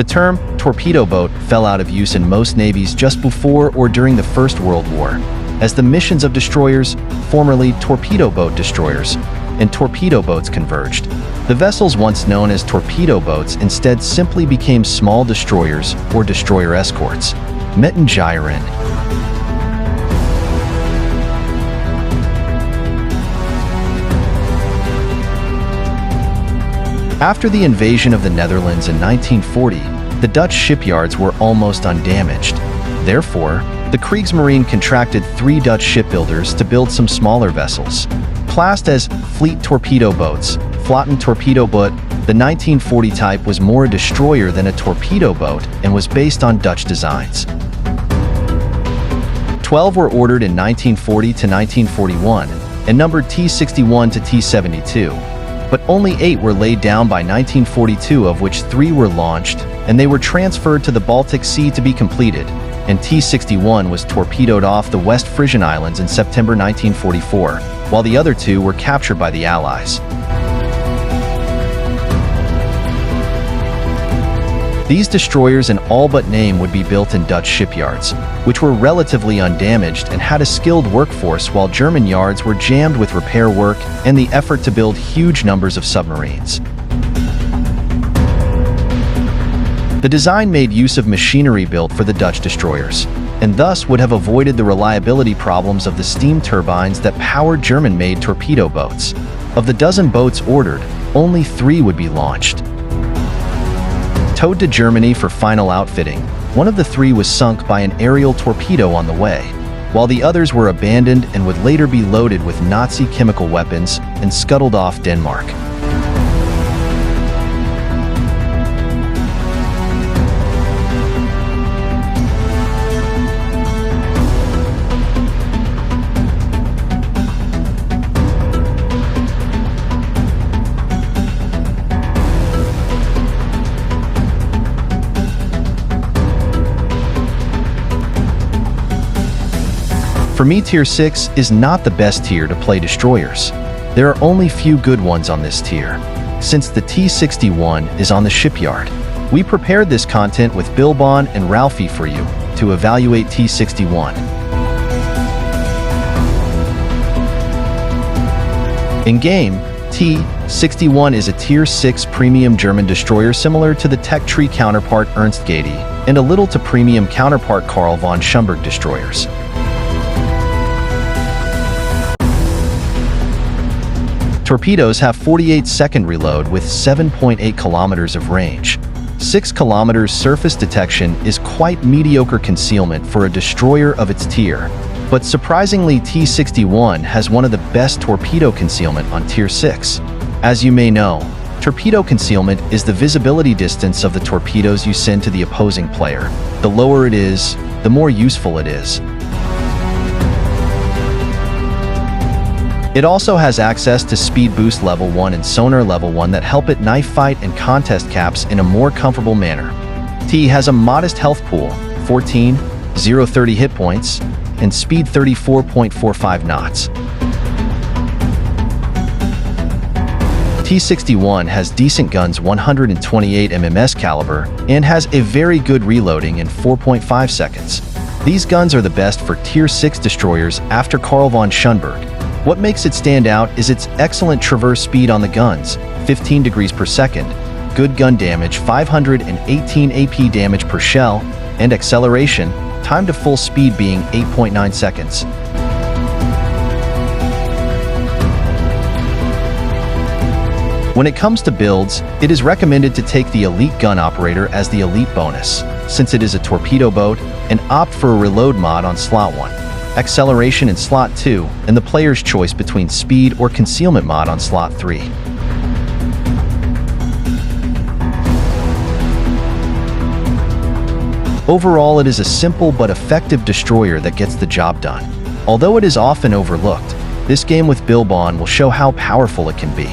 The term torpedo boat fell out of use in most navies just before or during the First World War, as the missions of destroyers, formerly torpedo boat destroyers, and torpedo boats converged. The vessels once known as torpedo boats instead simply became small destroyers or destroyer escorts. Mettengyren. After the invasion of the Netherlands in 1940, the Dutch shipyards were almost undamaged. Therefore, the Kriegsmarine contracted 3 Dutch shipbuilders to build some smaller vessels. Classed as fleet torpedo boats, Flottentorpedoboot, the 1940 type was more a destroyer than a torpedo boat and was based on Dutch designs. 12 were ordered in 1940 to 1941 and numbered T-61 to T-72. But only 8 were laid down by 1942, of which 3 were launched, and they were transferred to the Baltic Sea to be completed, and T-61 was torpedoed off the West Frisian Islands in September 1944, while the other 2 were captured by the Allies. These destroyers in all but name would be built in Dutch shipyards, which were relatively undamaged and had a skilled workforce, while German yards were jammed with repair work and the effort to build huge numbers of submarines. The design made use of machinery built for the Dutch destroyers, and thus would have avoided the reliability problems of the steam turbines that powered German-made torpedo boats. Of the dozen boats ordered, only 3 would be launched. Towed to Germany for final outfitting, one of the 3 was sunk by an aerial torpedo on the way, while the others were abandoned and would later be loaded with Nazi chemical weapons and scuttled off Denmark. For me, Tier 6 is not the best tier to play destroyers. There are only few good ones on this tier. Since the T-61 is on the shipyard, we prepared this content with Bilbon and Ralphie for you to evaluate T-61. In-game, T-61 is a Tier 6 premium German destroyer similar to the tech tree counterpart Ernst Gade and a little to premium counterpart Karl von Schomburg destroyers. Torpedoes have 48-second reload with 7.8 kilometers of range. 6 kilometers surface detection is quite mediocre concealment for a destroyer of its tier, but surprisingly T-61 has one of the best torpedo concealment on Tier 6. As you may know, torpedo concealment is the visibility distance of the torpedoes you send to the opposing player. The lower it is, the more useful it is. It also has access to speed boost level 1 and sonar level 1 that help it knife fight and contest caps in a more comfortable manner. T has a modest health pool, 14, 0-30 hit points, and speed 34.45 knots. T-61 has decent guns, 128 mm caliber, and has a very good reloading in 4.5 seconds. These guns are the best for Tier 6 destroyers after Karl von Schomburg. What makes it stand out is its excellent traverse speed on the guns, 15 degrees per second, good gun damage, 518 AP damage per shell, and acceleration, time to full speed being 8.9 seconds. When it comes to builds, it is recommended to take the Elite Gun Operator as the Elite bonus, since it is a torpedo boat, and opt for a reload mod on slot 1. Acceleration in slot 2, and the player's choice between speed or concealment mod on slot 3. Overall, it is a simple but effective destroyer that gets the job done. Although it is often overlooked, this game with Bilbon will show how powerful it can be.